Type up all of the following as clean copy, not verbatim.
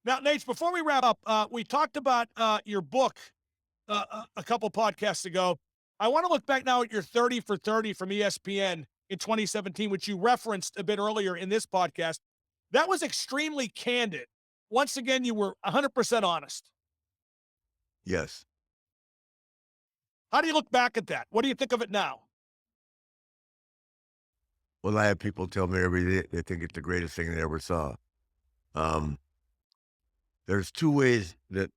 Now, Nate, before we wrap up, we talked about your book a couple podcasts ago. I want to look back now at your 30 for 30 from ESPN in 2017, which you referenced a bit earlier in this podcast. That was extremely candid. Once again, you were 100% honest. Yes. How do you look back at that? What do you think of it now? Well, I have people tell me every day they think it's the greatest thing they ever saw. Um, there's two ways that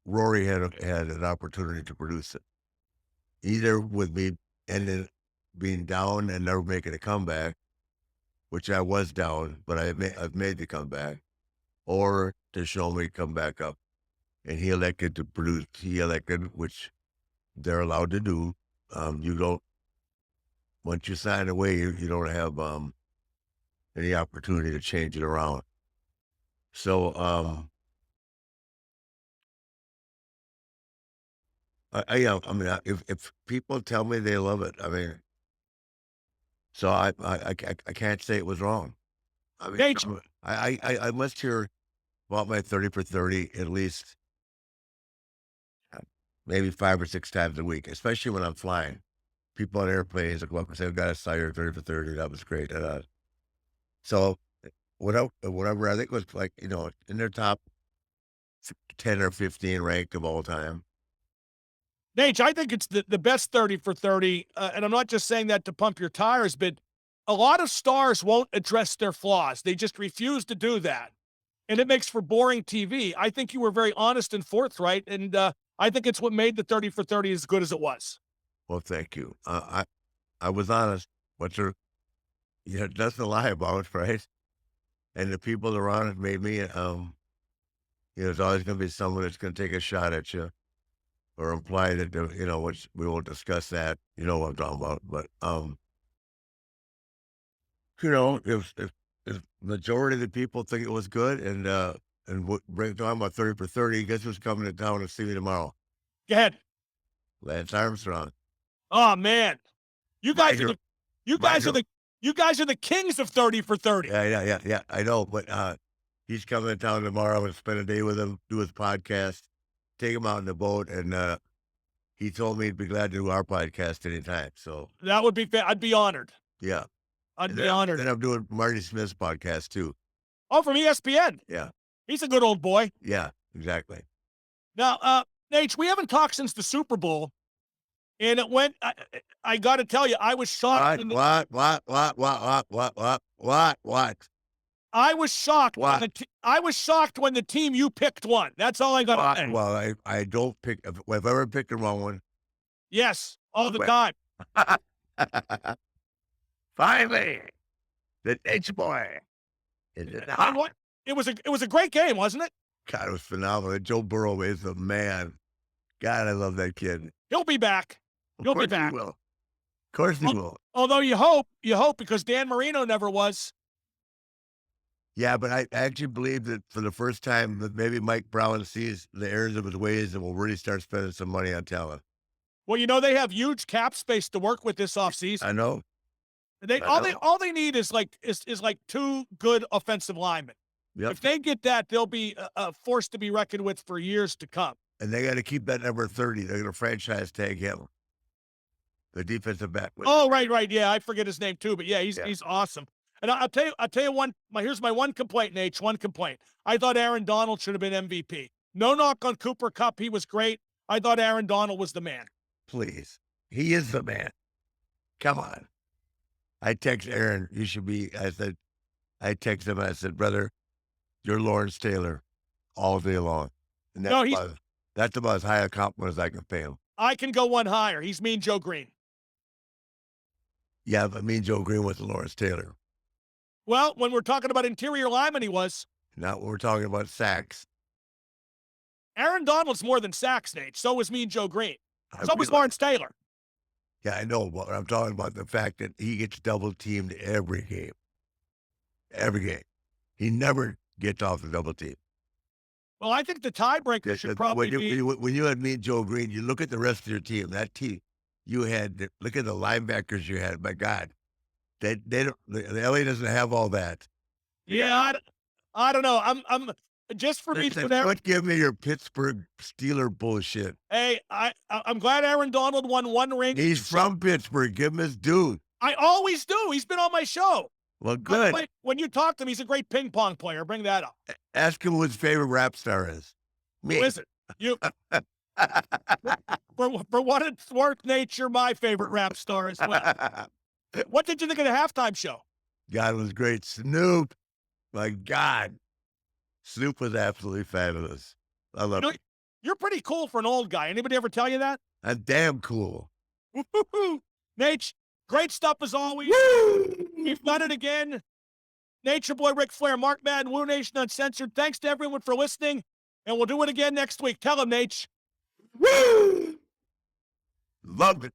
Rory had an opportunity to produce it. Either with me ending being down and never making a comeback, which I was down, but I've made the comeback, or to show me come back up. And he elected to produce. He elected, which they're allowed to do. You don't once you sign away, you don't have any opportunity to change it around. So I mean, if people tell me they love it, I mean, so I can't say it was wrong. I mean, Nate, I must hear about my 30 for 30 at least uh, maybe 5 or 6 times a week, especially when I'm flying. People on airplanes will come up and say, "I got a saw your 30 for 30. That was great." So whatever, I think it was like, in their top 10 or 15 ranked of all time. Nate, I think it's the best 30 for 30. And I'm not just saying that to pump your tires, but a lot of stars won't address their flaws. They just refuse to do that. And it makes for boring TV. I think you were very honest and forthright. And I think it's what made the 30 for 30 as good as it was. Well, thank you. I was honest. What's there, nothing to lie about, right? And the people around it made me, there's always going to be someone that's going to take a shot at you or imply that, which we won't discuss that. You know what I'm talking about. But, if majority of the people think it was good and what bring talking about 30 for 30, guess who's coming to town to see me tomorrow? Go ahead. Lance Armstrong. Oh man. You My guys are hero. the you My guys are hero. the you guys are the kings of 30 for 30. Yeah. I know, but he's coming to town tomorrow and spend a day with him, do his podcast, take him out in the boat, and he told me he'd be glad to do our podcast anytime. So That would be I'd be honored. yeah, I'd and be then honored. I'm doing Marty Smith's podcast too. Oh, from ESPN. Yeah, He's a good old boy. yeah, exactly. Now, Nate, we haven't talked since the Super Bowl, and it went. I got to tell you, I was shocked. What? I was shocked when What? I was shocked when the team you picked won. That's all I got to say. Well, I don't pick. If I've ever picked the wrong one, Yes, all the well, time. finally, the H boy is in the And house. what? It was a great game, wasn't it? God, it was phenomenal. Joe Burrow is the man. God, I love that kid. He'll be back. Of He'll be course he back. will. Of course he Al- will. Although you hope because Dan Marino never was. Yeah, but I actually believe that for the first time that maybe Mike Brown sees the errors of his ways and will really start spending some money on talent. Well, they have huge cap space to work with this offseason. I know. They I know. all they need is like two good offensive linemen. Yep. If they get that, they'll be a force to be reckoned with for years to come. And they got to keep that number 30. They're going to franchise tag him, the defensive back. Oh, right. Yeah, I forget his name too, but yeah, Yeah. he's awesome. And I'll tell you one. Here's my one complaint, Nate. One complaint. I thought Aaron Donald should have been MVP. No knock on Cooper Kupp. He was great. I thought Aaron Donald was the man. Please. He is the man. Come on. I text Aaron, you should be, I text him, I said, brother, you're Lawrence Taylor all day long. And No, that's about as high a compliment as I can pay him. I can go one higher. He's Mean Joe Green. Yeah, but me and Joe Green was Lawrence Taylor. Well, when we're talking about interior lineman, he was. Not when we're talking about sacks. Aaron Donald's more than sacks, Nate. So was Mean Joe Green. I So was realize- Lawrence Taylor. Yeah, I know, but I'm talking about the fact that he gets double teamed every game. Every game. He never gets off the double team. Well, I think the tiebreaker should probably be. When you had me and Joe Green, you look at the rest of your team. That team, look at the linebackers you had. My God, they don't. The LA doesn't have all that. Yeah, I don't know. I'm just for me. Listen, quit giving me your Pittsburgh Steeler bullshit. Hey, I'm glad Aaron Donald won one ring. He's from Pittsburgh. Give him his due. I always do. He's been on my show. Well, By the good. way, when you talk to him, he's a great ping pong player. Bring that up. Ask him who his favorite rap star is. Who Me. is it? You for what it's worth, Nature, my favorite rap star as well. What did you think of the halftime show? God was great. Snoop. My God. Snoop was absolutely fabulous. I love You know, you're pretty cool for an old guy. Anybody ever tell you that? I'm damn cool. Nate, great stuff as always. We've done it again. Nature Boy Ric Flair, Mark Madden, Woo Nation Uncensored. Thanks to everyone for listening, and we'll do it again next week. Tell him, Nate. Love it.